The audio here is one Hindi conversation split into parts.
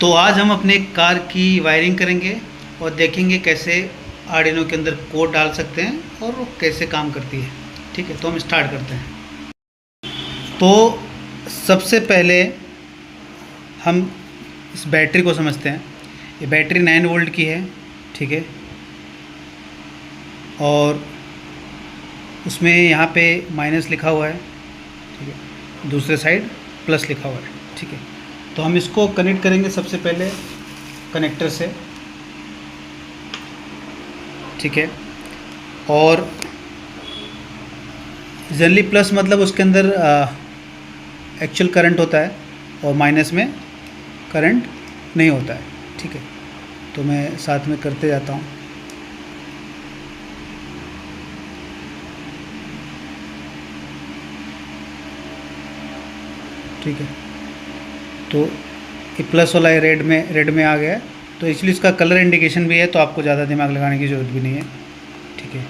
तो आज हम अपने कार की वायरिंग करेंगे और देखेंगे कैसे आर्डिनो के अंदर कोड डाल सकते हैं और वो कैसे काम करती है। ठीक है, तो हम स्टार्ट करते हैं। तो सबसे पहले हम इस बैटरी को समझते हैं। ये बैटरी 9 वोल्ट की है, ठीक है, और उसमें यहाँ पे माइनस लिखा हुआ है, ठीक है, दूसरे साइड प्लस लिखा हुआ है, ठीक है। तो हम इसको कनेक्ट करेंगे सबसे पहले कनेक्टर से, ठीक है। और जनरली प्लस मतलब उसके अंदर एक्चुअल करंट होता है और माइनस में करंट नहीं होता है, ठीक है। तो मैं साथ में करते जाता हूँ। ठीक है, तो ये प्लस वाला है, रेड में आ गया है, तो इसलिए इसका कलर इंडिकेशन भी है, तो आपको ज़्यादा दिमाग लगाने की ज़रूरत भी नहीं है, ठीक है।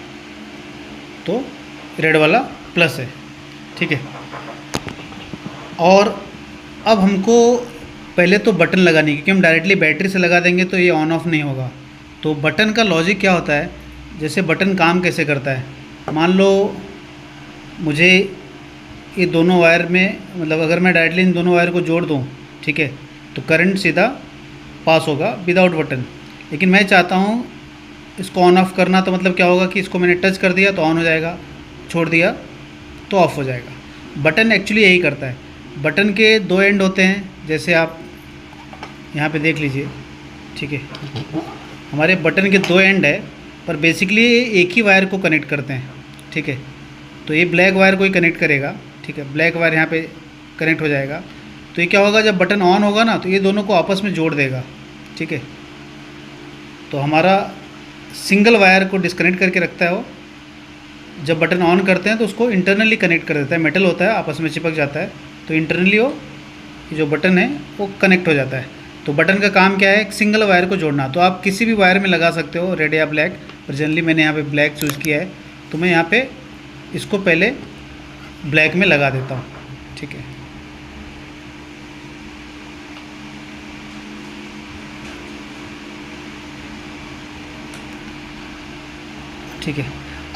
तो रेड वाला प्लस है, ठीक है। और अब हमको पहले तो बटन लगानी है, क्योंकि हम डायरेक्टली बैटरी से लगा देंगे तो ये ऑन ऑफ नहीं होगा। तो बटन का लॉजिक क्या होता है, जैसे बटन काम कैसे करता है, मान लो मुझे ये दोनों वायर में, मतलब अगर मैं डायरेक्टली इन दोनों वायर को जोड़ दूँ, ठीक है, तो करंट सीधा पास होगा विदाउट बटन। लेकिन मैं चाहता हूँ इसको ऑन ऑफ करना, तो मतलब क्या होगा कि इसको मैंने टच कर दिया तो ऑन हो जाएगा, छोड़ दिया तो ऑफ़ हो जाएगा। बटन एक्चुअली यही करता है। बटन के दो एंड होते हैं, जैसे आप यहाँ पे देख लीजिए, ठीक है। हमारे बटन के दो एंड है, पर बेसिकली एक ही वायर को कनेक्ट करते हैं, ठीक है। तो ये ब्लैक वायर को ही कनेक्ट करेगा, ठीक है, ब्लैक वायर यहाँ पे कनेक्ट हो जाएगा। तो ये क्या होगा, जब बटन ऑन होगा ना, तो ये दोनों को आपस में जोड़ देगा, ठीक है। तो हमारा सिंगल वायर को डिस्कनेक्ट करके रखता है वो। जब बटन ऑन करते हैं तो उसको इंटरनली कनेक्ट कर देता है, मेटल होता है, आपस में चिपक जाता है, तो इंटरनली वो जो बटन है वो कनेक्ट हो जाता है। तो बटन का काम क्या है, एक सिंगल वायर को जोड़ना। तो आप किसी भी वायर में लगा सकते हो, रेड या ब्लैक, पर जनरली मैंने यहाँ पे ब्लैक चूज़ किया है, तो मैं यहाँ पे इसको पहले ब्लैक में लगा देता हूँ, ठीक है। ठीक है,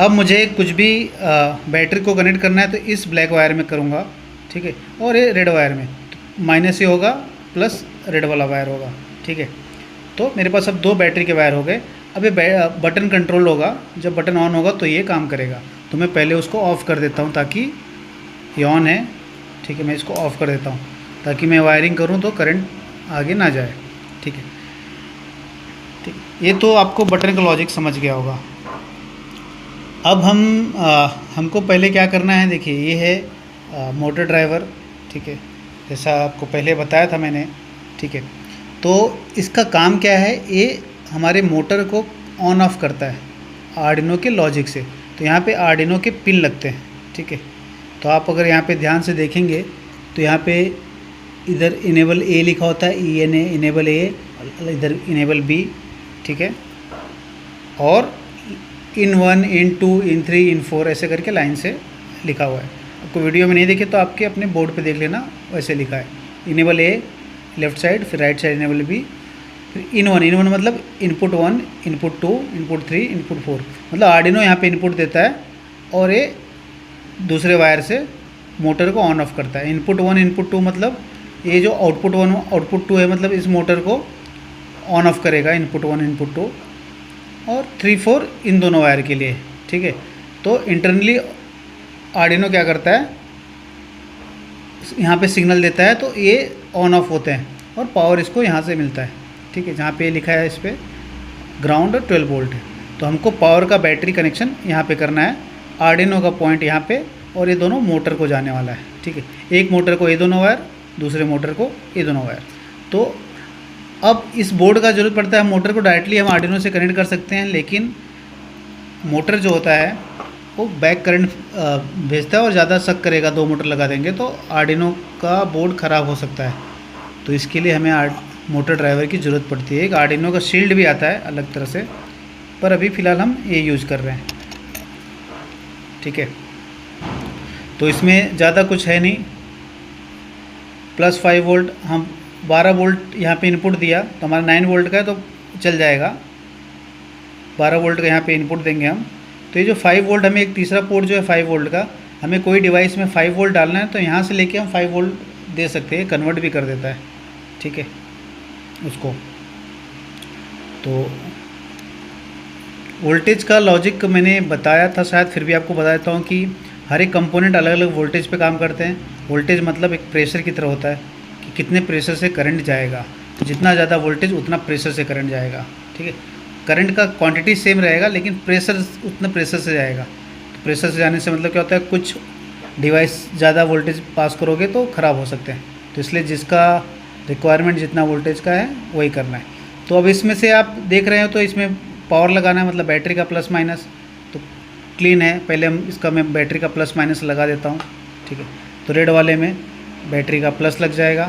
अब मुझे कुछ भी बैटरी को कनेक्ट करना है तो इस ब्लैक वायर में करूँगा, ठीक है, और ये रेड वायर में, तो माइनस से होगा प्लस रेड वाला वायर होगा, ठीक है। तो मेरे पास अब दो बैटरी के वायर हो गए। अब ये बटन कंट्रोल होगा, जब बटन ऑन होगा तो ये काम करेगा। तो मैं पहले उसको ऑफ़ कर देता हूँ ताकि ये ऑन है, ठीक है, मैं इसको ऑफ़ कर देता हूँ ताकि मैं वायरिंग करूँ तो करंट आगे ना जाए, ठीक है। ठीक, ये तो आपको बटन का लॉजिक समझ गया होगा। अब हमको पहले क्या करना है, देखिए ये है मोटर ड्राइवर, ठीक है, जैसा आपको पहले बताया था मैंने, ठीक है। तो इसका काम क्या है, ये हमारे मोटर को ऑन ऑफ करता है आर्डिनो के लॉजिक से। तो यहाँ पे आर्डिनो के पिन लगते हैं, ठीक है। तो आप अगर यहाँ पे ध्यान से देखेंगे तो यहाँ पे इधर इनेबल ए लिखा होता है, ENA इनेबल ए, इधर इनेबल बी, ठीक है, और इन 1 इन 2 इन 3 इन 4 ऐसे करके लाइन से लिखा हुआ है। आपको वीडियो में नहीं देखे तो आपके अपने बोर्ड पे देख लेना, वैसे लिखा है। इनेबल ए लेफ़्ट साइड, फिर राइट साइड इनेबल बी, फिर इन 1 मतलब इनपुट 1, इनपुट 2, इनपुट 3, इनपुट 4, मतलब आर्डिनो यहाँ पे इनपुट देता है और ये दूसरे वायर से मोटर को ऑन ऑफ करता है। इनपुट 1 इनपुट 2 मतलब ये जो आउटपुट 1 आउटपुट 2 है, मतलब इस मोटर को ऑन ऑफ करेगा, इनपुट 1 इनपुट 2 और 3 4 इन दोनों वायर के लिए, ठीक है। तो इंटरनली आर्डिनो क्या करता है, यहाँ पे सिग्नल देता है, तो ये ऑन ऑफ होते हैं और पावर इसको यहाँ से मिलता है, ठीक है। जहाँ पे लिखा है इस पर ग्राउंड और 12 वोल्ट है। तो हमको पावर का बैटरी कनेक्शन यहाँ पे करना है, आर्डिनो का पॉइंट यहाँ पे, और ये दोनों मोटर को जाने वाला है, ठीक है। एक मोटर को ये दोनों वायर, दूसरे मोटर को ये दोनों वायर। तो अब इस बोर्ड का ज़रूरत पड़ता है, मोटर को डायरेक्टली हम आर्डिनो से कनेक्ट कर सकते हैं, लेकिन मोटर जो होता है वो बैक करंट भेजता है और ज़्यादा शक करेगा, दो मोटर लगा देंगे तो आर्डिनो का बोर्ड ख़राब हो सकता है। तो इसके लिए हमें मोटर ड्राइवर की ज़रूरत पड़ती है। एक आर्डिनो का शील्ड भी आता है अलग तरह से, पर अभी फ़िलहाल हम ये यूज़ कर रहे हैं, ठीक है। तो इसमें ज़्यादा कुछ है नहीं, +5 वोल्ट हम 12 वोल्ट यहाँ पे इनपुट दिया तो हमारा 9 वोल्ट का है तो चल जाएगा। 12 वोल्ट का यहाँ पे इनपुट देंगे हम। तो ये जो 5 वोल्ट, हमें एक तीसरा पोर्ट जो है 5 वोल्ट का, हमें कोई डिवाइस में 5 वोल्ट डालना है तो यहाँ से लेके हम 5 वोल्ट दे सकते हैं, कन्वर्ट भी कर देता है, ठीक है उसको। तो वोल्टेज का लॉजिक मैंने बताया था शायद, फिर भी आपको बता देता हूँ कि हर एक कंपोनेंट अलग अलग वोल्टेज पे काम करते हैं। वोल्टेज मतलब एक प्रेशर की तरह होता है कि कितने प्रेशर से करंट जाएगा, तो जितना ज़्यादा वोल्टेज उतना प्रेशर से करंट जाएगा, ठीक है। करंट का क्वांटिटी सेम रहेगा लेकिन प्रेशर उतना प्रेशर से जाएगा। तो प्रेशर से जाने से मतलब क्या होता है, कुछ डिवाइस ज़्यादा वोल्टेज पास करोगे तो ख़राब हो सकते हैं, तो इसलिए जिसका रिक्वायरमेंट जितना वोल्टेज का है वही करना है। तो अब इसमें से आप देख रहे हो तो इसमें पावर लगाना है, मतलब बैटरी का प्लस माइनस तो क्लीन है। पहले हम इसका मैं बैटरी का प्लस माइनस लगा देता हूँ, ठीक है। तो रेड वाले में बैटरी का प्लस लग जाएगा,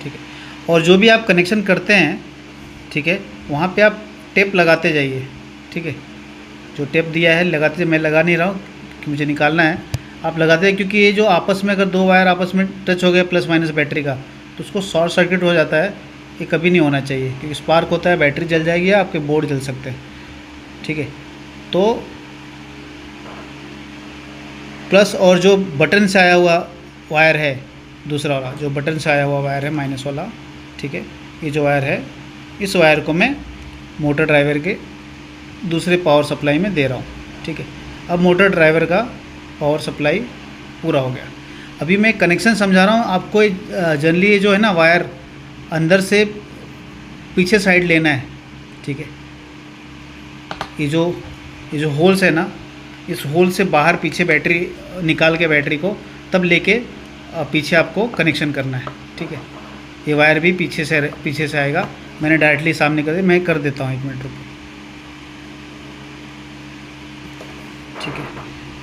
ठीक है। और जो भी आप कनेक्शन करते हैं, ठीक है, वहाँ पे आप टेप लगाते जाइए, ठीक है। जो टेप दिया है लगाते, मैं लगा नहीं रहा हूँ कि मुझे निकालना है, आप लगाते हैं, क्योंकि ये जो आपस में अगर दो वायर आपस में टच हो गया प्लस माइनस बैटरी का, तो उसको शॉर्ट सर्किट हो जाता है। ये कभी नहीं होना चाहिए क्योंकि स्पार्क होता है, बैटरी जल जाएगी या आपके बोर्ड जल सकते हैं, ठीक है। तो प्लस और जो बटन से आया हुआ वायर है, दूसरा वाला जो बटन से आया हुआ वायर है माइनस वाला, ठीक है, ये जो वायर है, इस वायर को मैं मोटर ड्राइवर के दूसरे पावर सप्लाई में दे रहा हूँ, ठीक है। अब मोटर ड्राइवर का पावर सप्लाई पूरा हो गया। अभी मैं कनेक्शन समझा रहा हूँ आपको। जनरली ये जो है ना वायर अंदर से पीछे साइड लेना है, ठीक है। ये जो होल्स है ना, इस होल से बाहर पीछे बैटरी निकाल के बैटरी को तब लेके पीछे आपको कनेक्शन करना है, ठीक है। ये वायर भी पीछे से आएगा। मैंने डायरेक्टली सामने कर दिया, मैं कर देता हूँ, 1 मिनट रुको, ठीक है।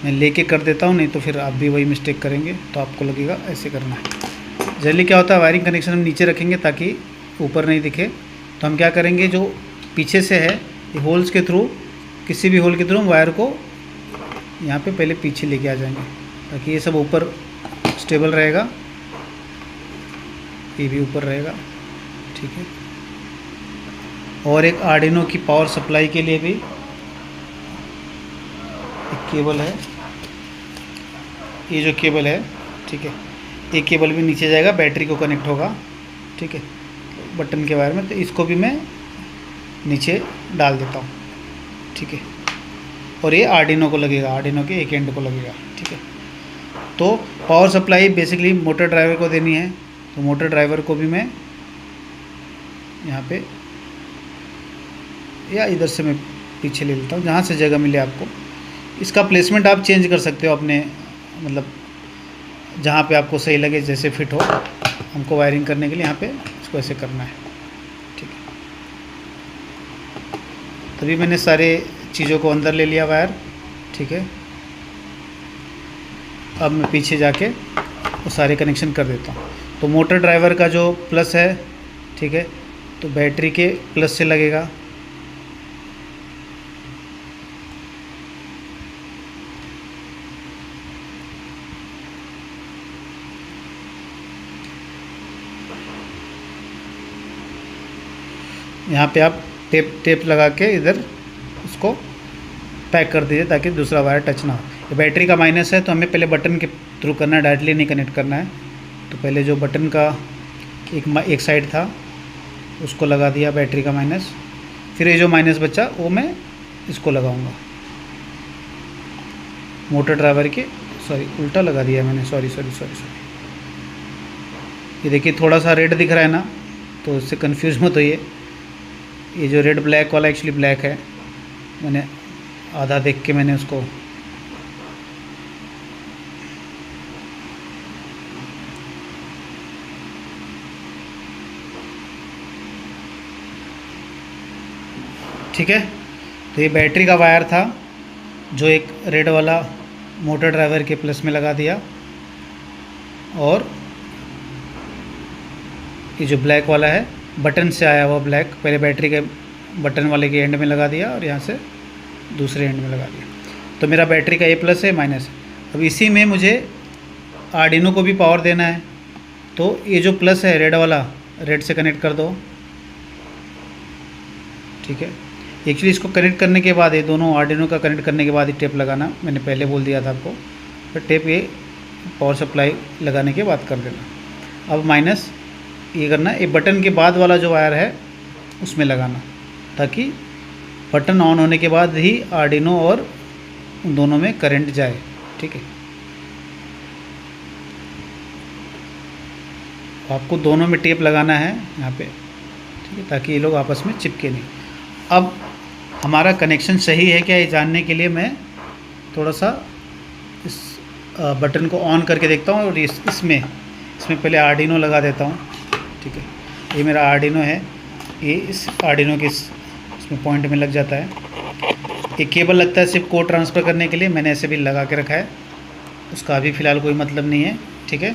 मैं लेके कर देता हूँ, नहीं तो फिर आप भी वही मिस्टेक करेंगे, तो आपको लगेगा ऐसे करना है। जनरली क्या होता है, वायरिंग कनेक्शन हम नीचे रखेंगे ताकि ऊपर नहीं दिखे। तो हम क्या करेंगे, जो पीछे से है ये होल्स के थ्रू, किसी भी होल के थ्रू वायर को यहाँ पे पहले पीछे लेके आ जाएंगे ताकि ये सब ऊपर स्टेबल रहेगा, ये भी ऊपर रहेगा, ठीक है। और एक आर्डिनो की पावर सप्लाई के लिए भी एक केबल है, ये जो केबल है, ठीक है, एक केबल भी नीचे जाएगा, बैटरी को कनेक्ट होगा, ठीक है, बटन के वायर में। तो इसको भी मैं नीचे डाल देता हूँ, ठीक है। और ये आर्डिनो को लगेगा, आर्डिनो के एक एंड को लगेगा, ठीक है। तो power supply basically motor driver को देनी है, तो मोटर ड्राइवर को भी मैं यहाँ पे या इधर से मैं पीछे ले लेता हूँ, जहाँ से जगह मिले आपको। इसका प्लेसमेंट आप चेंज कर सकते हो अपने, मतलब जहाँ पे आपको सही लगे, जैसे फिट हो। हमको वायरिंग करने के लिए यहाँ पे इसको ऐसे करना है, ठीक है। तभी मैंने सारे चीज़ों को अंदर ले लिया वायर, ठीक है। अब मैं पीछे जाके वो सारे कनेक्शन कर देता हूँ। तो मोटर ड्राइवर का जो प्लस है, ठीक है, तो बैटरी के प्लस से लगेगा, यहाँ पे आप टेप लगा के इधर उसको पैक कर दीजिए ताकि दूसरा वायर टच ना हो। ये बैटरी का माइनस है तो हमें पहले बटन के थ्रू करना है, डायरेक्टली नहीं कनेक्ट करना है। तो पहले जो बटन का एक साइड था उसको लगा दिया बैटरी का माइनस, फिर ये जो माइनस बचा वो मैं इसको लगाऊंगा मोटर ड्राइवर के, सॉरी उल्टा लगा दिया मैंने, सॉरी। ये देखिए थोड़ा सा रेड दिख रहा है ना, तो इससे कंफ्यूज मत होइए। ये जो रेड ब्लैक वाला एक्चुअली ब्लैक है, मैंने आधा देख के मैंने उसको ठीक है। तो ये बैटरी का वायर था जो एक रेड वाला मोटर ड्राइवर के प्लस में लगा दिया, और ये जो ब्लैक वाला है बटन से आया हुआ ब्लैक, पहले बैटरी के बटन वाले के एंड में लगा दिया और यहाँ से दूसरे एंड में लगा दिया। तो मेरा बैटरी का ए प्लस है, माइनस है। अब इसी में मुझे आर्डिनो को भी पावर देना है, तो ये जो प्लस है रेड वाला, रेड से कनेक्ट कर दो, ठीक है। एक्चुअली इसको कनेक्ट करने के बाद, ये दोनों आर्डिनो का कनेक्ट करने के बाद ही टेप लगाना, मैंने पहले बोल दिया था आपको। फिर टेप ये पावर सप्लाई लगाने के बाद कर देना। अब माइनस ये करना, ये बटन के बाद वाला जो वायर है उसमें लगाना, ताकि बटन ऑन होने के बाद ही आर्डिनो और उन दोनों में करंट जाए, ठीक है। आपको दोनों में टेप लगाना है यहाँ पे, ठीक है, ताकि ये लोग आपस में चिपके नहीं। अब हमारा कनेक्शन सही है क्या, ये जानने के लिए मैं थोड़ा सा इस बटन को ऑन करके देखता हूँ, और इसमें पहले आर्डिनो लगा देता हूँ, ठीक है। ये मेरा आर्डिनो है, ये इस आर्डिनो के इसमें पॉइंट में लग जाता है। ये केबल लगता है सिर्फ कोड ट्रांसफ़र करने के लिए, मैंने ऐसे भी लगा के रखा है, उसका अभी फ़िलहाल कोई मतलब नहीं है, ठीक है।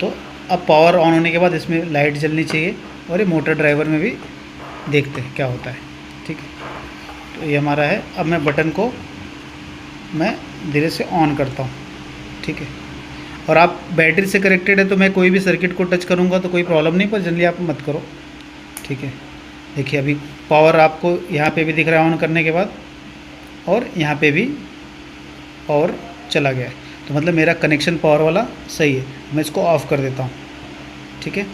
तो अब पावर ऑन होने के बाद इसमें लाइट जलनी चाहिए, और ये मोटर ड्राइवर में भी देखते हैं क्या होता है, ठीक है। तो ये हमारा है। अब मैं बटन को मैं धीरे से ऑन करता हूँ, ठीक है। और आप बैटरी से कनेक्टेड है तो मैं कोई भी सर्किट को टच करूँगा तो कोई प्रॉब्लम नहीं, पर जनरली आप मत करो, ठीक है। देखिए अभी पावर आपको यहाँ पे भी दिख रहा है ऑन करने के बाद, और यहाँ पे भी पावर चला गया है, तो मतलब मेरा कनेक्शन पावर वाला सही है। मैं इसको ऑफ़ कर देता हूँ, ठीक है।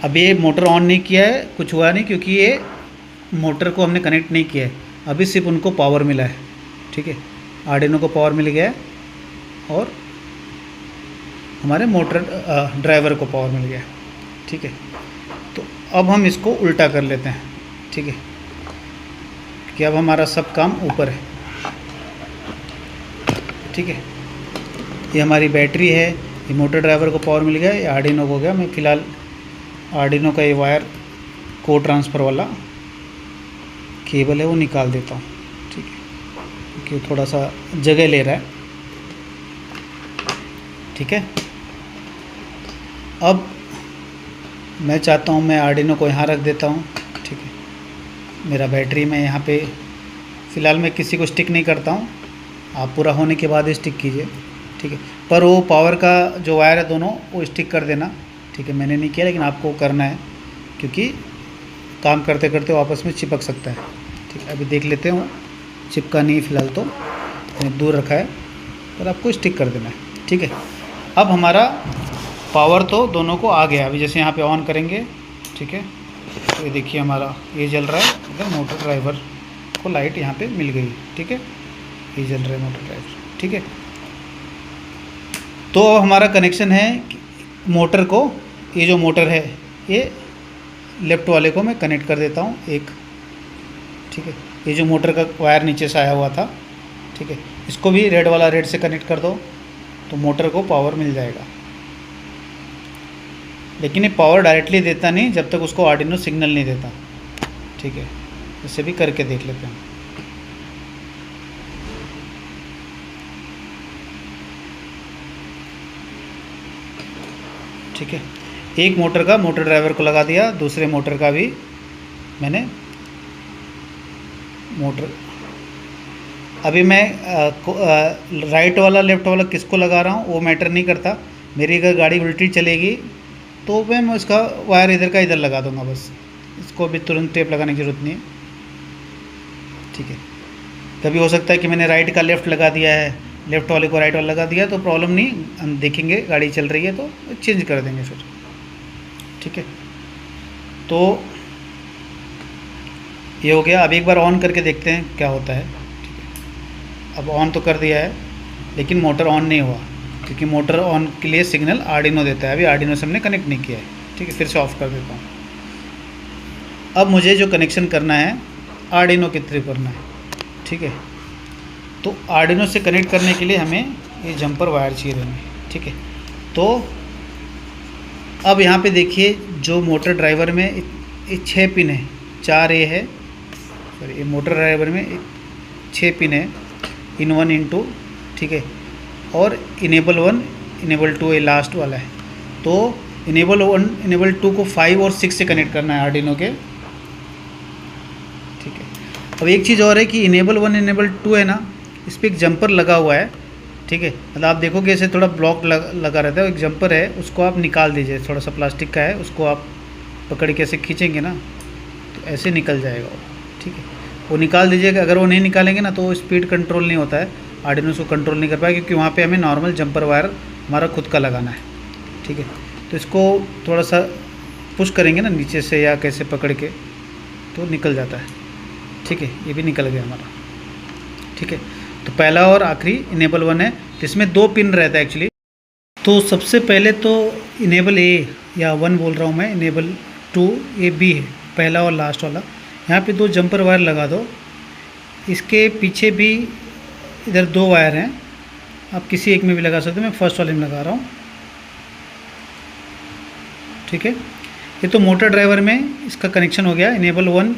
अब ये मोटर ऑन नहीं किया है, कुछ हुआ नहीं, क्योंकि ये मोटर को हमने कनेक्ट नहीं किया है, अभी सिर्फ उनको पावर मिला है, ठीक है। आर्डिनो को पावर मिल गया है, और हमारे मोटर ड्राइवर को पावर मिल गया है, ठीक है। तो अब हम इसको उल्टा कर लेते हैं, ठीक है, कि अब हमारा सब काम ऊपर है, ठीक है। ये हमारी बैटरी है, ये मोटर ड्राइवर को पावर मिल गया, ये आर्डिनो को हो गया। मैं फ़िलहाल आर्डिनो का ये वायर कोड ट्रांसफ़र वाला केबल है वो निकाल देता हूँ, ठीक है, क्योंकि थोड़ा सा जगह ले रहा है, ठीक है। अब मैं चाहता हूँ मैं आर्डिनो को यहाँ रख देता हूँ, ठीक है। मेरा बैटरी में यहाँ पे फ़िलहाल मैं किसी को स्टिक नहीं करता हूँ, आप पूरा होने के बाद ही स्टिक कीजिए, ठीक है। पर वो पावर का जो वायर है दोनों वो स्टिक कर देना, ठीक है। मैंने नहीं किया, लेकिन आपको करना है, क्योंकि काम करते करते वो आपस में चिपक सकता है, ठीक है। अभी देख लेते हैं, चिपका नहीं फ़िलहाल, तो मैंने दूर रखा है, पर आपको स्टिक कर देना है, ठीक है। अब हमारा पावर तो दोनों को आ गया। अभी जैसे यहाँ पे ऑन करेंगे, ठीक है, तो ये देखिए हमारा ये जल रहा है, मतलब मोटर ड्राइवर को लाइट यहाँ पे मिल गई, ठीक है। ये जल रहा है मोटर ड्राइवर, ठीक है। तो हमारा कनेक्शन है मोटर को, ये जो मोटर है ये लेफ़्ट वाले को मैं कनेक्ट कर देता हूँ एक, ठीक है। ये जो मोटर का वायर नीचे से आया हुआ था, ठीक है, इसको भी रेड वाला रेड से कनेक्ट कर दो, तो मोटर को पावर मिल जाएगा। लेकिन ये पावर डायरेक्टली देता नहीं जब तक उसको आर्डिनो सिग्नल नहीं देता, ठीक है। इसे भी करके देख लेते हैं। ठीक है, एक मोटर का मोटर ड्राइवर को लगा दिया, दूसरे मोटर का भी मैंने मोटर, अभी मैं राइट वाला लेफ़्ट वाला किसको लगा रहा हूँ वो मैटर नहीं करता। मेरी अगर गाड़ी उल्टी चलेगी तो मैं उसका वायर इधर का इधर लगा दूंगा, बस। इसको भी तुरंत टेप लगाने की ज़रूरत नहीं है, ठीक है। कभी हो सकता है कि मैंने राइट का लेफ़्ट लगा दिया है, लेफ़्ट वाले को राइट वाला लगा दिया, तो प्रॉब्लम नहीं, हम देखेंगे गाड़ी चल रही है तो चेंज कर देंगे फिर, ठीक है। तो ये हो गया। अब एक बार ऑन करके देखते हैं क्या होता है, ठीक है। अब ऑन तो कर दिया है, लेकिन मोटर ऑन नहीं हुआ, क्योंकि मोटर ऑन के लिए सिग्नल आर्डिनो देता है। अभी आर्डिनो से हमने कनेक्ट नहीं किया है, ठीक है। फिर से ऑफ़ कर देता हूँ। अब मुझे जो कनेक्शन करना है आर्डिनो के थ्रू करना है, ठीक है। तो आर्डिनो से कनेक्ट करने के लिए हमें ये जंपर वायर चाहिए रहेंगे, ठीक है। तो अब यहाँ पे देखिए जो मोटर ड्राइवर में ये 6 पिन है, 4 ये है, सॉरी ये मोटर ड्राइवर में 6 पिन है, इन 1 इन 2, ठीक है। और इनेबल 1 इनेबल 2 ये लास्ट वाला है। तो इनेबल 1 इनेबल 2 को 5 और 6 से कनेक्ट करना है आर्डिनो के, ठीक है। अब एक चीज़ और है कि इनेबल 1 इनेबल 2 है ना, इस पर एक जंपर लगा हुआ है, ठीक है। मतलब आप देखोगे ऐसे थोड़ा ब्लॉक लगा रहता है, एक जंपर है उसको आप निकाल दीजिए, थोड़ा सा प्लास्टिक का है, उसको आप पकड़ के ऐसे खींचेंगे ना तो ऐसे निकल जाएगा वो, ठीक है। वो निकाल दीजिएगा, अगर वो नहीं निकालेंगे ना तो वो स्पीड कंट्रोल नहीं होता है, आर्डिनो उसको कंट्रोल नहीं कर पाएगा, क्योंकि वहाँ पे हमें नॉर्मल जंपर वायर हमारा खुद का लगाना है, ठीक है। तो इसको थोड़ा सा पुश करेंगे ना नीचे से या कैसे पकड़ के तो निकल जाता है, ठीक है। ये भी निकल गया हमारा, ठीक है। तो पहला और आखिरी इनेबल 1 है, जिसमें 2 पिन रहता है एक्चुअली। तो सबसे पहले तो इनेबल ए या 1 बोल रहा हूँ मैं, इनेबल 2 ए बी है पहला और लास्ट वाला। यहाँ पे 2 जंपर वायर लगा दो, इसके पीछे भी इधर 2 वायर हैं, आप किसी एक में भी लगा सकते हो, मैं फर्स्ट वाले में लगा रहा हूँ, ठीक है। ये तो मोटर ड्राइवर में इसका कनेक्शन हो गया, इनेबल 1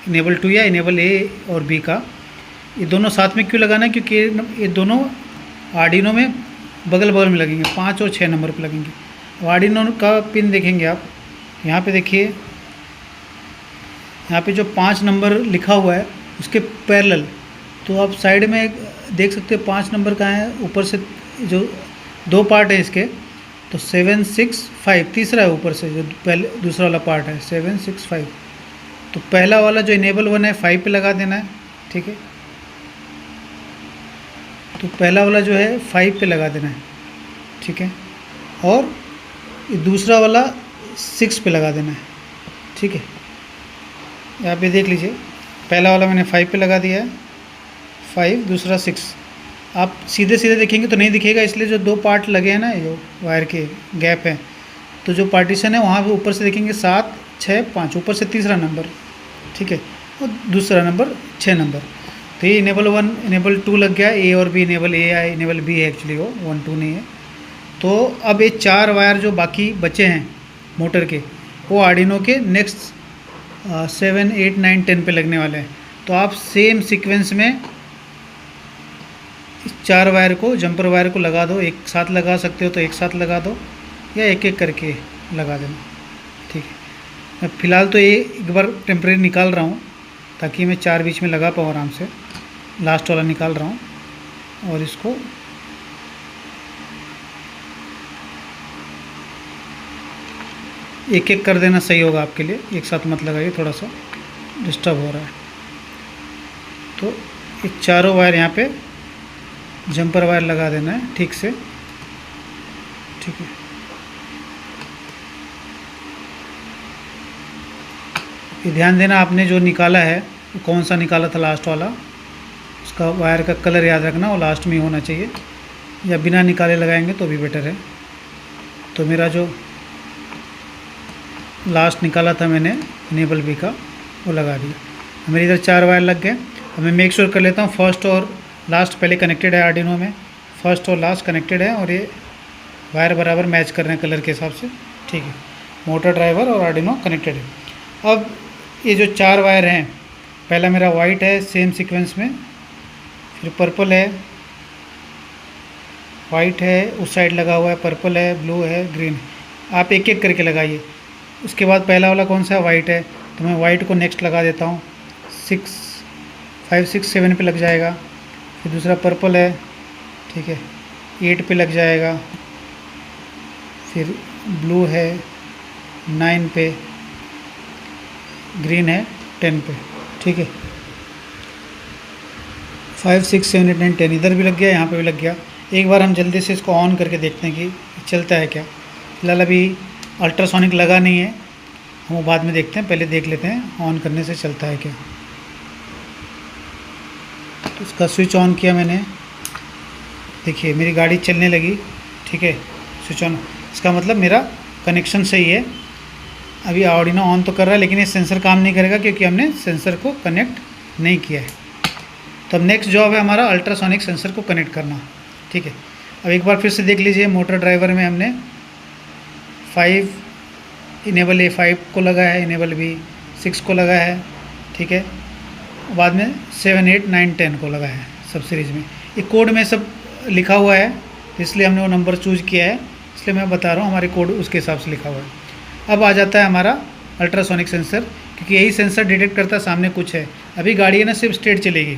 इनेबल 2 या इनेबल ए और बी का। ये दोनों साथ में क्यों लगाना है, क्योंकि ये दोनों आर्डिनो में बगल बगल में लगेंगे, 5 और 6 नंबर पे लगेंगे। आर्डिनो का पिन देखेंगे आप, यहाँ पे देखिए, यहाँ पे जो 5 नंबर लिखा हुआ है उसके पैरेलल, तो आप साइड में देख सकते हो 5 नंबर कहाँ है, ऊपर से जो 2 पार्ट है इसके, तो 7 6 5 तीसरा है ऊपर से, जो पहले दूसरा वाला पार्ट है 7 6 5। तो पहला वाला जो इनेबल 1 है 5 पे लगा देना है, ठीक है। तो पहला वाला जो है 5 पे लगा देना है, ठीक है। और ये दूसरा वाला 6 पे लगा देना है, ठीक है। यहाँ पे देख लीजिए, पहला वाला मैंने 5 पे लगा दिया है, 5 दूसरा 6। आप सीधे सीधे देखेंगे तो नहीं दिखेगा, इसलिए जो 2 पार्ट लगे हैं ना, जो वायर के गैप हैं, तो जो पार्टीशन है वहाँ पे ऊपर से देखेंगे 7 6 5, ऊपर से तीसरा नंबर, ठीक है, और दूसरा नंबर 6 नंबर। तो ये इनेबल 1 इनेबल 2 लग गया, ए और बी, इनेबल ए है इनेबल बी है एक्चुअली, वो 1 2 नहीं है। तो अब ये 4 वायर जो बाकी बचे हैं मोटर के, वो आर्डिनो के नेक्स्ट 7 8 9 10 पे लगने वाले हैं। तो आप सेम सीक्वेंस में इस 4 वायर को, जंपर वायर को लगा दो, एक साथ लगा सकते हो तो एक साथ लगा दो, या एक एक करके लगा देना, ठीक है। मैं फ़िलहाल तो ये एक बार टेम्परेरी निकाल रहा हूँ ताकि मैं 4 बीच में लगा पाऊँ आराम से। लास्ट वाला निकाल रहा हूँ और इसको एक एक कर देना सही होगा आपके लिए, एक साथ मत लगाइए, थोड़ा सा डिस्टर्ब हो रहा है। तो ये चारों वायर यहाँ पे जंपर वायर लगा देना है ठीक से, ठीक है। ये ध्यान देना, आपने जो निकाला है वो कौन सा निकाला था, लास्ट वाला, उसका वायर का कलर याद रखना, वो लास्ट में होना चाहिए, या बिना निकाले लगाएंगे तो भी बेटर है। तो मेरा जो लास्ट निकाला था मैंने इनेबल बी का, वो लगा दिया। मेरे इधर 4 वायर लग गए। अब मैं मेक श्योर कर लेता हूँ फर्स्ट और लास्ट पहले कनेक्टेड है आर्डिनो में, फर्स्ट और लास्ट कनेक्टेड है, और ये वायर बराबर मैच कर रहे हैं कलर के हिसाब से, ठीक है। मोटर ड्राइवर और आर्डिनो कनेक्टेड है। अब ये जो 4 वायर हैं, पहला मेरा वाइट है सेम सीक्वेंस में, फिर पर्पल है, वाइट है उस साइड लगा हुआ है, पर्पल है, ब्लू है, ग्रीन है। आप एक एक करके लगाइए। उसके बाद पहला वाला कौन सा है, वाइट है, तो मैं वाइट को नेक्स्ट लगा देता हूँ, 5 6 7 पे लग जाएगा। फिर दूसरा पर्पल है, ठीक है, 8 पे लग जाएगा। फिर ब्लू है 9 पे, ग्रीन है 10 पे, ठीक है। 5 6 7 8 9 10 इधर भी लग गया, यहाँ पे भी लग गया। एक बार हम जल्दी से इसको ऑन करके देखते हैं कि चलता है क्या। फिलहाल अभी अल्ट्रासोनिक लगा नहीं है, हम वो बाद में देखते हैं, पहले देख लेते हैं ऑन करने से चलता है क्या। तो इसका स्विच ऑन किया मैंने, देखिए मेरी गाड़ी चलने लगी, ठीक है, स्विच ऑन। इसका मतलब मेरा कनेक्शन सही है। अभी आर्डिनो ऑन तो कर रहा है, लेकिन ये सेंसर काम नहीं करेगा क्योंकि हमने सेंसर को कनेक्ट नहीं किया है। तो अब नेक्स्ट जॉब है हमारा अल्ट्रासोनिक सेंसर को कनेक्ट करना, ठीक है। अब एक बार फिर से देख लीजिए, मोटर ड्राइवर में हमने 5 इनेबल ए 5 को लगा है, इनेबल बी 6 को लगा है, ठीक है। बाद में 7 8 9 10 को लगा है सब सीरीज़ में। ये कोड में सब लिखा हुआ है, इसलिए हमने वो नंबर चूज किया है, इसलिए मैं बता रहा हूँ, हमारे कोड उसके हिसाब से लिखा हुआ है। अब आ जाता है हमारा अल्ट्रासोनिक सेंसर, क्योंकि यही सेंसर डिटेक्ट करता है सामने कुछ है। अभी गाड़ी है ना सिर्फ स्ट्रेट चलेगी,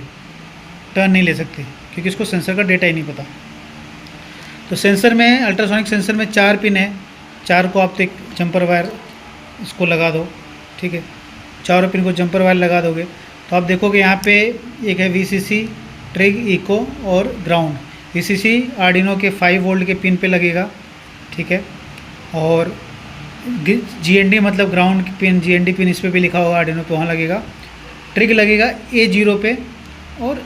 टर्न नहीं ले सकती, क्योंकि इसको सेंसर का डेटा ही नहीं पता। तो सेंसर में, अल्ट्रासोनिक सेंसर में 4 पिन है, 4 को आप एक जंपर वायर इसको लगा दो, ठीक है। चारों पिन को जंपर वायर लगा दोगे तो आप देखोगे यहाँ पे एक है VCC, ट्रिग, इको और ग्राउंड। VCC आर्डिनो के 5 वोल्ट के पिन पे लगेगा, ठीक है। और GND मतलब ग्राउंड पिन, GND पिन इस पर भी लिखा होगा आर्डिनो पे, वहाँ लगेगा। ट्रिग लगेगा A0 पे और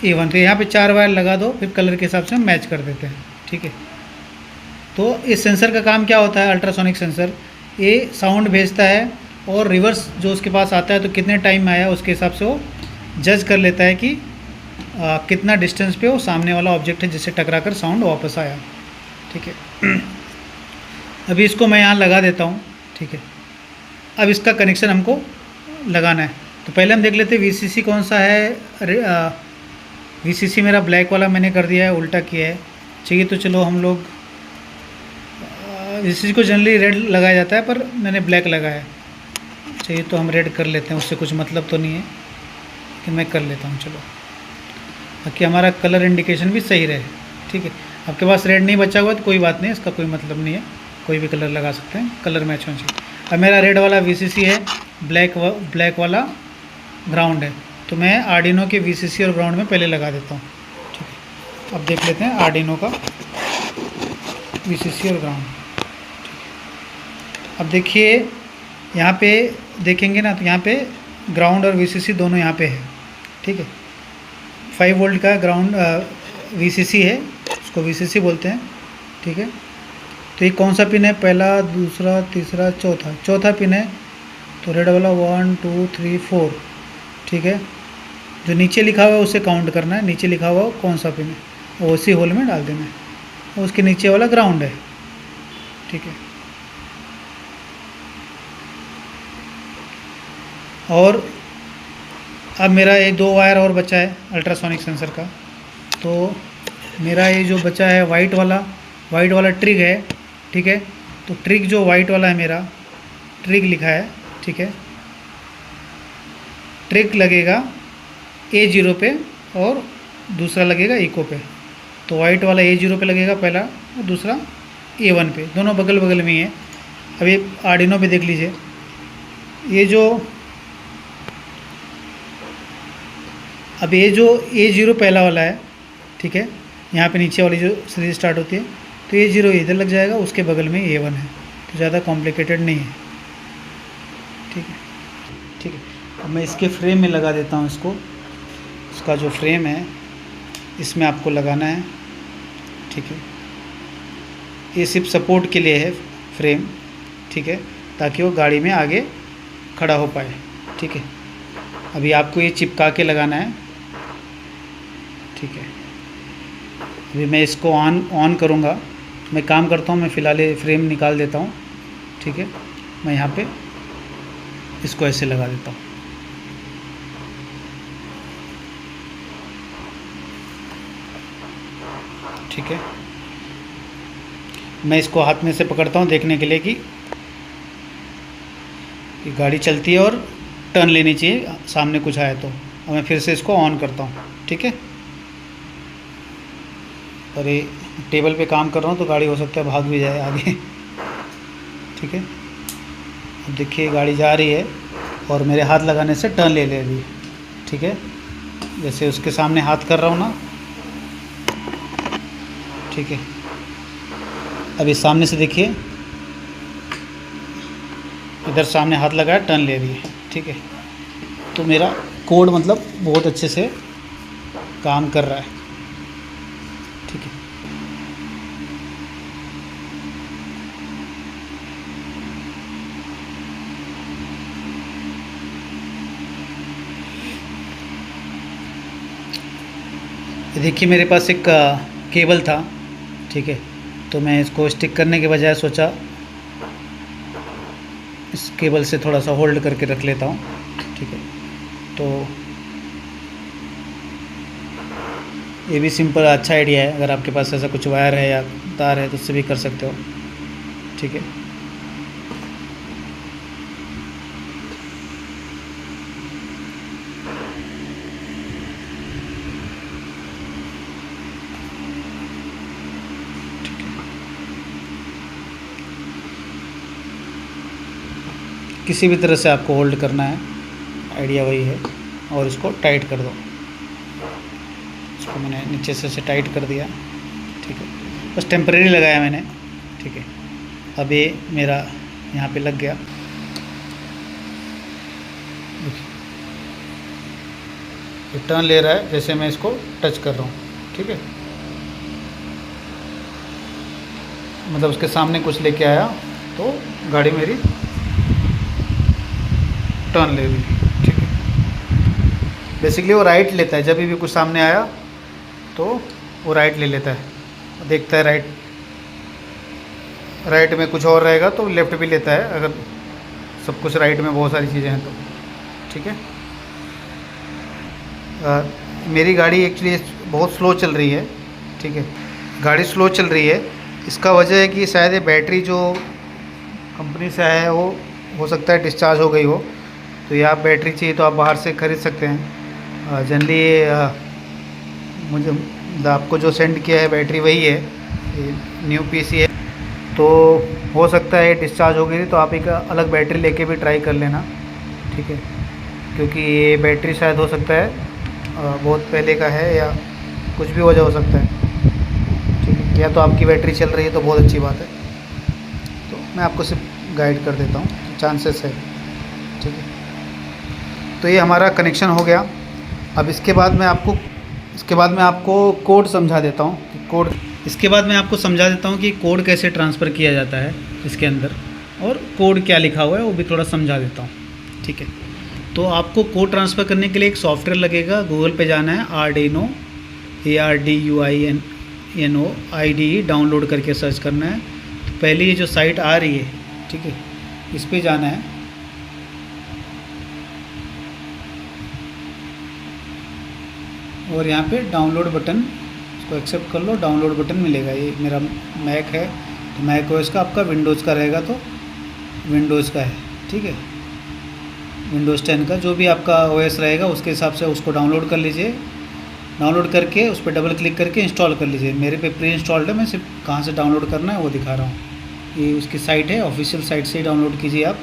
A1। तो यहाँ पे 4 वायर लगा दो, फिर कलर के हिसाब से हम मैच कर देते हैं, ठीक है। तो इस सेंसर का काम क्या होता है, अल्ट्रासोनिक सेंसर ये साउंड भेजता है और रिवर्स जो उसके पास आता है तो कितने टाइम में आया उसके हिसाब से वो जज कर लेता है कि कितना डिस्टेंस पे वो सामने वाला ऑब्जेक्ट है जिससे टकरा कर साउंड वापस आया, ठीक है। अभी इसको मैं यहाँ लगा देता हूँ, ठीक है। अब इसका कनेक्शन हमको लगाना है तो पहले हम देख लेते हैं VCC कौन सा है। VCC मेरा ब्लैक वाला मैंने कर दिया है, उल्टा किया है, चाहिए तो चलो हम लोग VCC को जनरली रेड लगाया जाता है पर मैंने ब्लैक लगाया है, चाहिए तो हम रेड कर लेते हैं, उससे कुछ मतलब तो नहीं है लेकिन मैं कर लेता हूँ चलो, ताकि हमारा कलर इंडिकेशन भी सही रहे, ठीक है। आपके पास रेड नहीं बचा हुआ तो कोई बात नहीं, इसका कोई मतलब नहीं है, कोई भी कलर लगा सकते हैं, कलर मैच होना चाहिए। अब मेरा रेड वाला VCC है, ब्लैक वाला ग्राउंड है, तो मैं आर्डिनो के VCC और ग्राउंड में पहले लगा देता हूँ, ठीक है। अब देख लेते हैं आर्डिनो का VCC और ग्राउंड। अब देखिए यहाँ पे देखेंगे ना तो यहाँ पे ग्राउंड और VCC दोनों यहाँ पे है, ठीक है। 5 वोल्ट का ग्राउंड VCC है, उसको VCC बोलते हैं, ठीक है। तो ये कौन सा पिन है, पहला, दूसरा, तीसरा, चौथा पिन है, तो रेड वाला 1 2 3 4, ठीक है। जो नीचे लिखा हुआ है उसे काउंट करना है, नीचे लिखा हुआ कौन सा पिन है वो उसी होल में डाल देना है, और उसके नीचे वाला ग्राउंड है, ठीक है। और अब मेरा ये 2 वायर और बचा है अल्ट्रासोनिक सेंसर का, तो मेरा ये जो बचा है वाइट वाला ट्रिग है, ठीक है। तो ट्रिग जो वाइट वाला है मेरा, ट्रिग लिखा है, ठीक है। ट्रिग लगेगा A0 पे और दूसरा लगेगा इको पे, तो वाइट वाला A0 पे लगेगा पहला और दूसरा A1 पे, दोनों बगल बगल में ही है। अब ये आर्डिनो पे देख लीजिए, ये जो A0 पहला वाला है, ठीक है, यहाँ पे नीचे वाली जो सीरीज स्टार्ट होती है, तो A0 इधर लग जाएगा, उसके बगल में A1 है, तो ज़्यादा कॉम्प्लिकेटेड नहीं है, ठीक है, ठीक है। अब मैं इसके फ्रेम में लगा देता हूँ इसको, इसका जो फ्रेम है इसमें आपको लगाना है, ठीक है। ये सिर्फ सपोर्ट के लिए है फ्रेम, ठीक है, ताकि वो गाड़ी में आगे खड़ा हो पाए, ठीक है। अभी आपको ये चिपका के लगाना है, ठीक है। अभी मैं इसको ऑन करूँगा, मैं काम करता हूँ, मैं फ़िलहाल ये फ्रेम निकाल देता हूँ, ठीक है। मैं यहाँ पे इसको ऐसे लगा देता हूँ, ठीक है। मैं इसको हाथ में से पकड़ता हूँ देखने के लिए कि गाड़ी चलती है और टर्न लेनी चाहिए, सामने कुछ आए तो। और मैं फिर से इसको ऑन करता हूँ, ठीक है। और ये टेबल पे काम कर रहा हूँ तो गाड़ी हो सकता है भाग भी जाए आगे, ठीक है। अब देखिए गाड़ी जा रही है और मेरे हाथ लगाने से टर्न ले रही है, ठीक है। जैसे उसके सामने हाथ कर रहा हूँ ना, ठीक है। अभी सामने से देखिए, इधर सामने हाथ लगाया, टर्न ले रही है, ठीक है। तो मेरा कोड मतलब बहुत अच्छे से काम कर रहा है, ठीक है। देखिए मेरे पास एक केबल था, ठीक है, तो मैं इसको स्टिक करने के बजाय सोचा इस केबल से थोड़ा सा होल्ड करके रख लेता हूँ, ठीक है। तो ये भी सिंपल अच्छा आइडिया है, अगर आपके पास ऐसा कुछ वायर है या तार है तो उससे भी कर सकते हो, ठीक है। किसी भी तरह से आपको होल्ड करना है, आइडिया वही है, और इसको टाइट कर दो। इसको मैंने नीचे से टाइट कर दिया, ठीक है, बस टेम्परेरी लगाया मैंने, ठीक है। अब ये मेरा यहाँ पे लग गया, ये टर्न ले रहा है जैसे मैं इसको टच कर रहा हूँ, ठीक है, मतलब उसके सामने कुछ लेके आया तो गाड़ी मेरी टर्न ले रही, ठीक है। बेसिकली वो राइट लेता है, जब भी कुछ सामने आया तो वो राइट ले लेता है, देखता है राइट में कुछ और रहेगा तो लेफ़्ट भी लेता है, अगर सब कुछ राइट में बहुत सारी चीज़ें हैं तो, ठीक है। मेरी गाड़ी एक्चुअली बहुत स्लो चल रही है, ठीक है, गाड़ी स्लो चल रही है। इसका वजह है कि शायद ये बैटरी जो कंपनी से आया है वो हो सकता है डिस्चार्ज हो गई हो, तो ये आप बैटरी चाहिए तो आप बाहर से ख़रीद सकते हैं। जनरली मुझे आपको जो सेंड किया है बैटरी वही है, न्यू पीसी है, तो हो सकता है डिस्चार्ज हो गई तो आप एक अलग बैटरी लेके भी ट्राई कर लेना, ठीक है, क्योंकि ये बैटरी शायद हो सकता है बहुत पहले का है या कुछ भी वजह हो सकता है, ठीक है। या तो आपकी बैटरी चल रही है तो बहुत अच्छी बात है, तो मैं आपको सिर्फ गाइड कर देता हूँ, चांसेस है, ठीक है। तो ये हमारा कनेक्शन हो गया। अब इसके बाद मैं आपको कोड समझा देता हूँ कि कोड इसके बाद मैं आपको समझा देता हूँ कि कोड कैसे ट्रांसफ़र किया जाता है इसके अंदर, और कोड क्या लिखा हुआ है वो भी थोड़ा समझा देता हूँ, ठीक है। तो आपको कोड ट्रांसफ़र करने के लिए एक सॉफ्टवेयर लगेगा, गूगल पे जाना है, आर्डिनो ARDUINO IDE डाउनलोड करके सर्च करना है। तो पहले ये जो साइट आ रही है, ठीक है, इस पर जाना है, और यहाँ पे डाउनलोड बटन, इसको एक्सेप्ट कर लो, डाउनलोड बटन मिलेगा। ये मेरा मैक है तो मैक ओएस का, आपका विंडोज़ का रहेगा तो विंडोज़ का है, ठीक है, विंडोज़ 10 का, जो भी आपका ओएस रहेगा उसके हिसाब से उसको डाउनलोड कर लीजिए। डाउनलोड करके उस पर डबल क्लिक करके इंस्टॉल कर लीजिए। मेरे पे प्री इंस्टॉल्ड है, मैं सिर्फ कहाँ से डाउनलोड करना है वो दिखा रहा हूँ। ये उसकी साइट है, ऑफिशियल साइट से ही डाउनलोड कीजिए आप,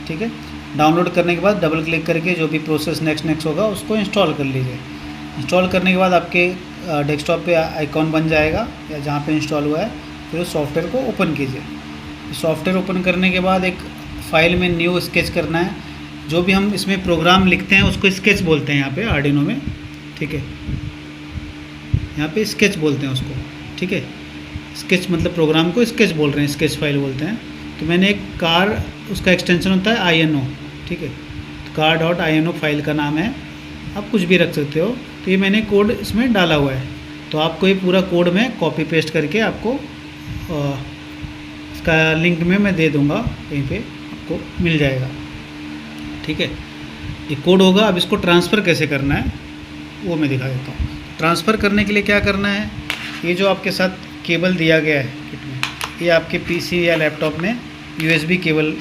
ठीक है। डाउनलोड करने के बाद डबल क्लिक करके जो भी प्रोसेस नेक्स्ट होगा उसको इंस्टॉल कर लीजिए। इंस्टॉल करने के बाद आपके डेस्कटॉप पे आइकॉन बन जाएगा या जहाँ पे इंस्टॉल हुआ है, फिर उस सॉफ्टवेयर को ओपन कीजिए। सॉफ्टवेयर ओपन करने के बाद एक फ़ाइल में न्यू स्केच करना है। जो भी हम इसमें प्रोग्राम लिखते हैं उसको स्केच बोलते हैं यहाँ पे आर्डिनो में, ठीक है, यहाँ पे स्केच बोलते हैं उसको, ठीक है। स्केच मतलब प्रोग्राम को स्केच बोल रहे हैं, स्केच फाइल बोलते हैं। तो मैंने एक कार, उसका एक्सटेंशन होता है INO, ठीक है, car.ino फाइल का नाम है, आप कुछ भी रख सकते हो। तो ये मैंने कोड इसमें डाला हुआ है, तो आपको ये पूरा कोड में कॉपी पेस्ट करके आपको इसका लिंक में मैं दे दूँगा, कहीं पे आपको मिल जाएगा, ठीक है। ये कोड होगा। अब इसको ट्रांसफ़र कैसे करना है वो मैं दिखा देता हूँ। ट्रांसफ़र करने के लिए क्या करना है, ये जो आपके साथ केबल दिया गया है किट में, ये आपके पीसी या लैपटॉप में USB केबल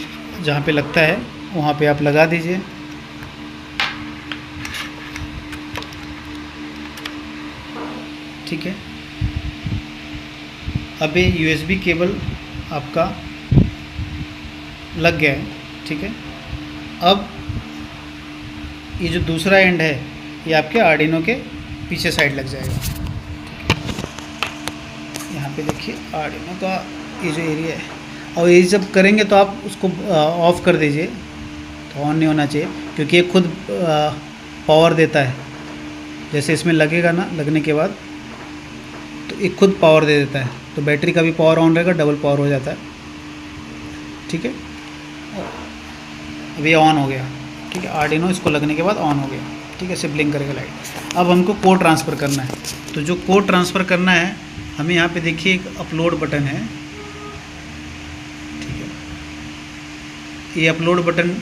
जहाँ पे लगता है वहाँ पे आप लगा दीजिए, ठीक है। अब ये USB केबल आपका लग गया है, ठीक है। अब ये जो दूसरा एंड है ये आपके आर्डिनो के पीछे साइड लग जाएगा, यहाँ पे देखिए आर्डिनो का ये जो एरिया है। और ये जब करेंगे तो आप उसको ऑफ़ कर दीजिए, तो ऑन नहीं होना चाहिए क्योंकि ये खुद पावर देता है। जैसे इसमें लगेगा ना, लगने के बाद तो ये खुद पावर दे देता है, तो बैटरी का भी पावर ऑन रहेगा, डबल पावर हो जाता है, ठीक है। अब ये ऑन हो गया, ठीक है, आर्डिनो इसको लगने के बाद ऑन हो गया, ठीक है, सिर्फ ब्लिंक करेगा लाइट। अब हमको कोड ट्रांसफ़र करना है, तो जो कोड ट्रांसफ़र करना है हमें यहाँ पे देखिए एक अपलोड बटन है, ठीक है। ये अपलोड बटन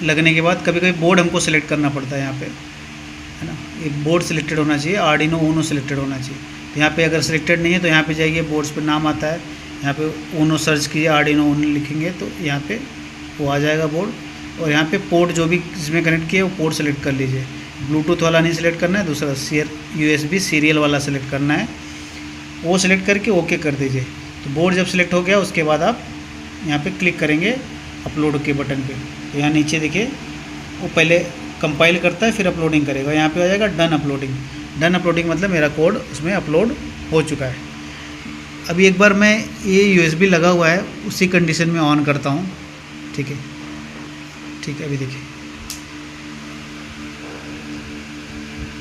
लगने के बाद कभी कभी बोर्ड हमको सिलेक्ट करना पड़ता है, यहाँ पे है ना, एक बोर्ड सिलेक्टेड होना चाहिए, आर्डिनो ऊनो सिलेक्टेड होना चाहिए। तो यहाँ पे अगर सिलेक्टेड नहीं है तो यहाँ पे जाइए, बोर्ड्स पे नाम आता है, यहाँ पे ऊनो सर्च कीजिए, आर्डिनो ऊनो लिखेंगे तो यहाँ पे वो आ जाएगा बोर्ड। और यहाँ पे पोर्ट जो भी इसमें कनेक्ट किए वो पोर्ट सेलेक्ट कर लीजिए। ब्लूटूथ वाला नहीं सिलेक्ट करना है, दूसरा USB सीरियल वाला सिलेक्ट करना है, वो सिलेक्ट करके ओके कर दीजिए। तो बोर्ड जब सिलेक्ट हो गया उसके बाद आप यहाँ पे क्लिक करेंगे अपलोड के बटन पे। तो यहाँ नीचे देखिए वो पहले कंपाइल करता है फिर अपलोडिंग करेगा। यहाँ पे आ जाएगा डन अपलोडिंग। डन अपलोडिंग मतलब मेरा कोड उसमें अपलोड हो चुका है। अभी एक बार मैं ये USB लगा हुआ है उसी कंडीशन में ऑन करता हूँ। ठीक है, ठीक है, अभी देखिए,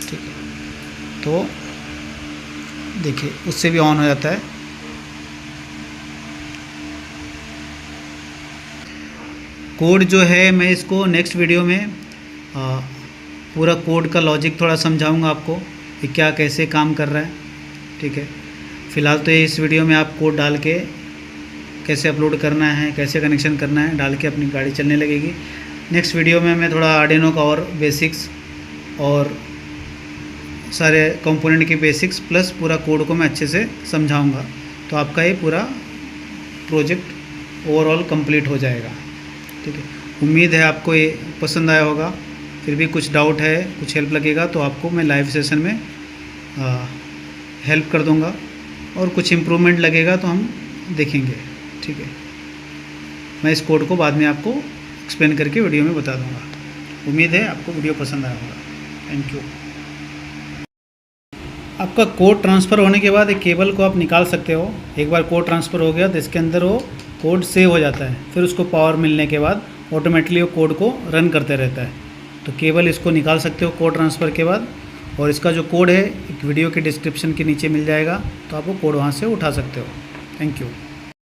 ठीक है, तो देखिए उससे भी ऑन हो जाता है। कोड जो है मैं इसको नेक्स्ट वीडियो में पूरा कोड का लॉजिक थोड़ा समझाऊंगा आपको कि क्या कैसे काम कर रहा है। ठीक है, फ़िलहाल तो इस वीडियो में आप कोड डाल के कैसे अपलोड करना है, कैसे कनेक्शन करना है, डाल के अपनी गाड़ी चलने लगेगी। नेक्स्ट वीडियो में मैं थोड़ा आर्डिनो का और बेसिक्स और सारे कंपोनेंट के बेसिक्स प्लस पूरा कोड को मैं अच्छे से समझाऊंगा। तो आपका ये पूरा प्रोजेक्ट ओवरऑल कंप्लीट हो जाएगा। ठीक है, उम्मीद है आपको ये पसंद आया होगा। फिर भी कुछ डाउट है, कुछ हेल्प लगेगा तो आपको मैं लाइव सेशन में हेल्प कर दूंगा, और कुछ इम्प्रूवमेंट लगेगा तो हम देखेंगे। ठीक है, मैं इस कोड को बाद में आपको एक्सप्लेन करके वीडियो में बता दूंगा। उम्मीद है आपको वीडियो पसंद आया होगा। Thank you. आपका कोड ट्रांसफ़र होने के बाद एक केबल को आप निकाल सकते हो। एक बार कोड ट्रांसफ़र हो गया तो इसके अंदर वो कोड सेव हो जाता है। फिर उसको पावर मिलने के बाद ऑटोमेटिकली वो कोड को रन करते रहता है। तो केबल इसको निकाल सकते हो कोड ट्रांसफ़र के बाद, और इसका जो कोड है एक वीडियो के डिस्क्रिप्शन के नीचे मिल जाएगा, तो आप वो कोड वहाँ से उठा सकते हो। Thank you.